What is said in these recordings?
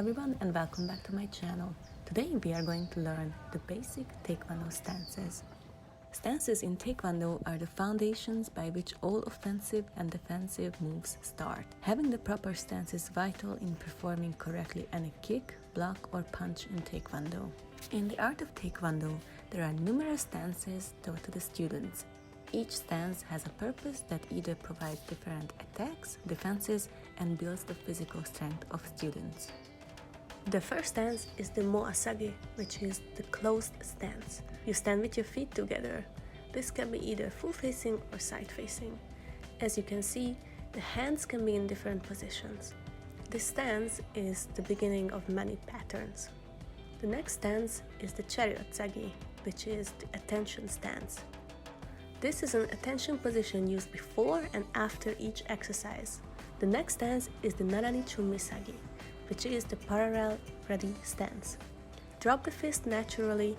everyone and welcome back to my channel. Today we are going to learn the basic Taekwondo stances. Stances in Taekwondo are the foundations by which all offensive and defensive moves start. Having the proper stance is vital in performing correctly any kick, block or punch in Taekwondo. In the art of Taekwondo, there are numerous stances taught to the students. Each stance has a purpose that either provides different attacks, defenses, and builds the physical strength of students. The first stance is the Sagi, which is the closed stance. You stand with your feet together. This can be either full-facing or side-facing. As you can see, the hands can be in different positions. This stance is the beginning of many patterns. The next stance is the Chariot Sagi, which is the attention stance. This is an attention position used before and after each exercise. The next stance is the narani Sagi, which is the parallel ready stance. Drop the fist naturally,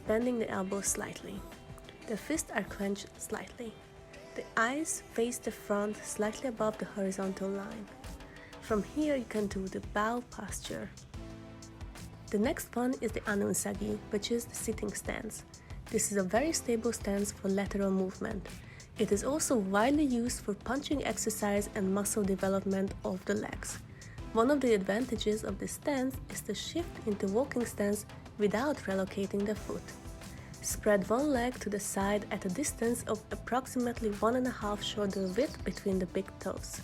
bending the elbows slightly. The fists are clenched slightly. The eyes face the front slightly above the horizontal line. From here you can do the bow posture. The next one is the annun Sagi, which is the sitting stance. This is a very stable stance for lateral movement. It is also widely used for punching exercise and muscle development of the legs. One of the advantages of this stance is the shift into walking stance without relocating the foot. Spread one leg to the side at a distance of approximately 1.5 shoulder width between the big toes.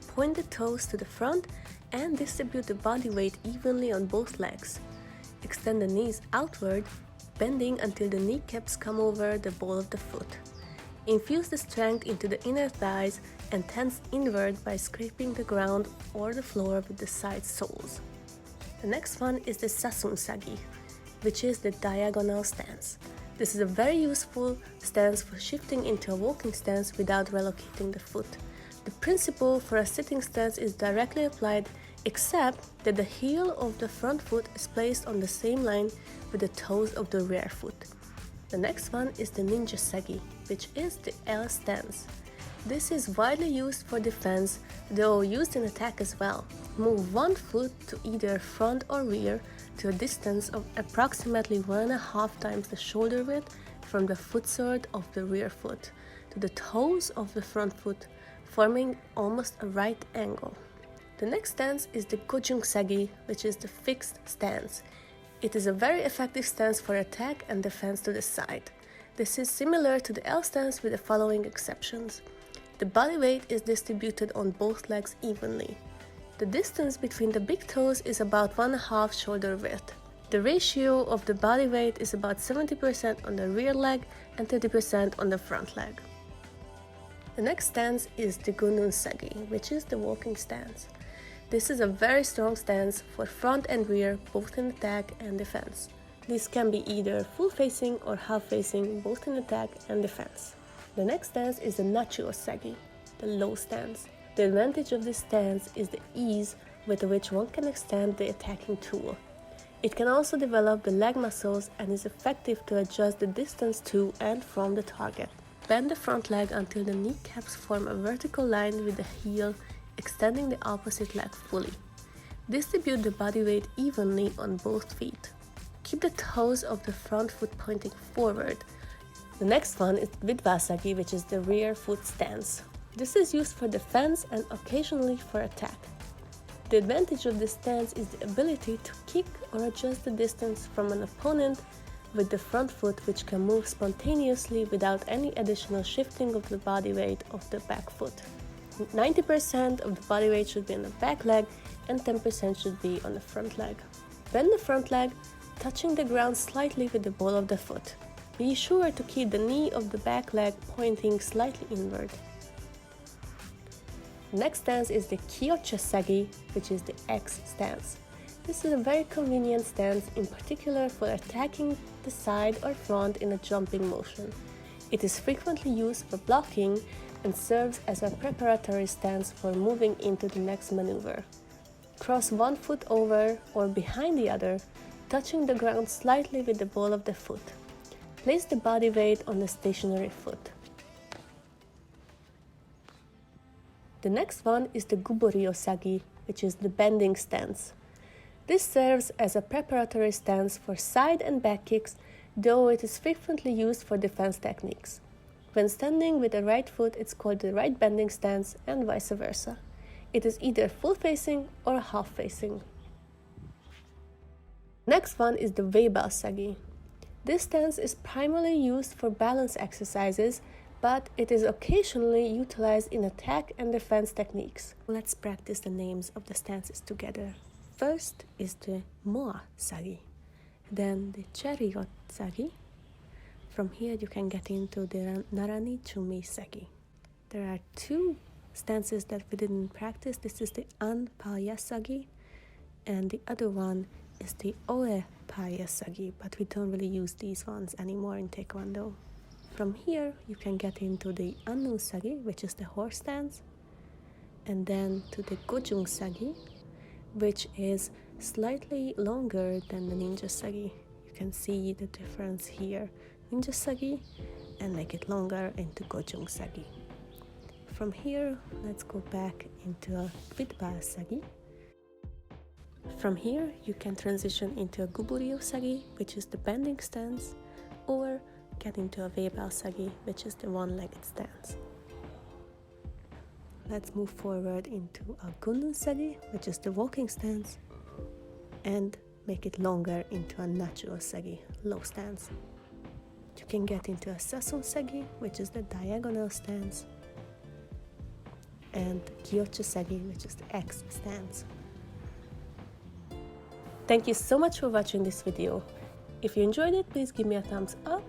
Point the toes to the front and distribute the body weight evenly on both legs. Extend the knees outward, bending until the kneecaps come over the ball of the foot. Infuse the strength into the inner thighs and tense inward by scraping the ground or the floor with the side soles. The next one is the sasun Sagi, which is the diagonal stance. This is a very useful stance for shifting into a walking stance without relocating the foot. The principle for a sitting stance is directly applied, except that the heel of the front foot is placed on the same line with the toes of the rear foot. The next one is the niunja Segi, which is the L stance. This is widely used for defense, though used in attack as well. Move one foot to either front or rear to a distance of approximately 1.5 times the shoulder width from the foot sword of the rear foot to the toes of the front foot, forming almost a right angle. The next stance is the gojung Sagi, which is the fixed stance. It is a very effective stance for attack and defense to the side. This is similar to the L stance with the following exceptions. The body weight is distributed on both legs evenly. The distance between the big toes is about 1.5 shoulder width. The ratio of the body weight is about 70% on the rear leg and 30% on the front leg. The next stance is the gunnun Segi, which is the walking stance. This is a very strong stance for front and rear, both in attack and defense. This can be either full-facing or half-facing, both in attack and defense. The next stance is the nachuo Sagi, the low stance. The advantage of this stance is the ease with which one can extend the attacking tool. It can also develop the leg muscles and is effective to adjust the distance to and from the target. Bend the front leg until the kneecaps form a vertical line with the heel, extending the opposite leg fully. Distribute the body weight evenly on both feet. Keep the toes of the front foot pointing forward. The next one is dwitbal Sagi, which is the rear foot stance. This is used for defense and occasionally for attack. The advantage of this stance is the ability to kick or adjust the distance from an opponent with the front foot, which can move spontaneously without any additional shifting of the body weight of the back foot. 90% of the body weight should be on the back leg and 10% should be on the front leg. Bend the front leg, touching the ground slightly with the ball of the foot. Be sure to keep the knee of the back leg pointing slightly inward. The next stance is the kyocha Sagi, which is the X stance. This is a very convenient stance, in particular for attacking the side or front in a jumping motion. It is frequently used for blocking and serves as a preparatory stance for moving into the next maneuver. Cross one foot over or behind the other, touching the ground slightly with the ball of the foot. Place the body weight on the stationary foot. The next one is the guburyo Sagi, which is the bending stance. This serves as a preparatory stance for side and back kicks, though it is frequently used for defense techniques. When standing with the right foot, it's called the right bending stance, and vice versa. It is either full facing or half facing. Next one is the waebal Sagi. This stance is primarily used for balance exercises, but it is occasionally utilized in attack and defense techniques. Let's practice the names of the stances together. First is the Moa Sagi, then the Chariot Sagi. From here you can get into the narani Segi. There are two stances that we didn't practice. This is the palja Sagi, and the other one is the palja Sagi, but we don't really use these ones anymore in Taekwondo. From here you can get into the annun Sagi, which is the horse stance, and then to the gojung Sagi, which is slightly longer than the ninja Sagi. You can see the difference here. Ninja Sagi, and make it longer into gojung Sagi. From here, let's go back into a dwitbal Sagi. From here, you can transition into a guburyo Sagi, which is the bending stance, or get into a waebal Sagi, which is the one-legged stance. Let's move forward into a gunnun Sagi, which is the walking stance, and make it longer into a nachuo Sagi, low stance. You can get into a sasun Segi, which is the diagonal stance, and kyocha Sagi, which is the X stance. Thank you so much for watching this video. If you enjoyed it, please give me a thumbs up,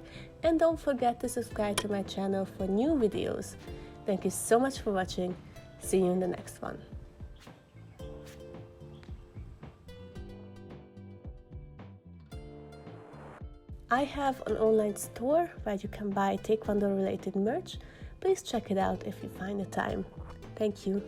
and don't forget to subscribe to my channel for new videos. Thank you so much for watching. See you in the next one. I have an online store where you can buy Taekwondo related merch. Please check it out if you find the time. Thank you.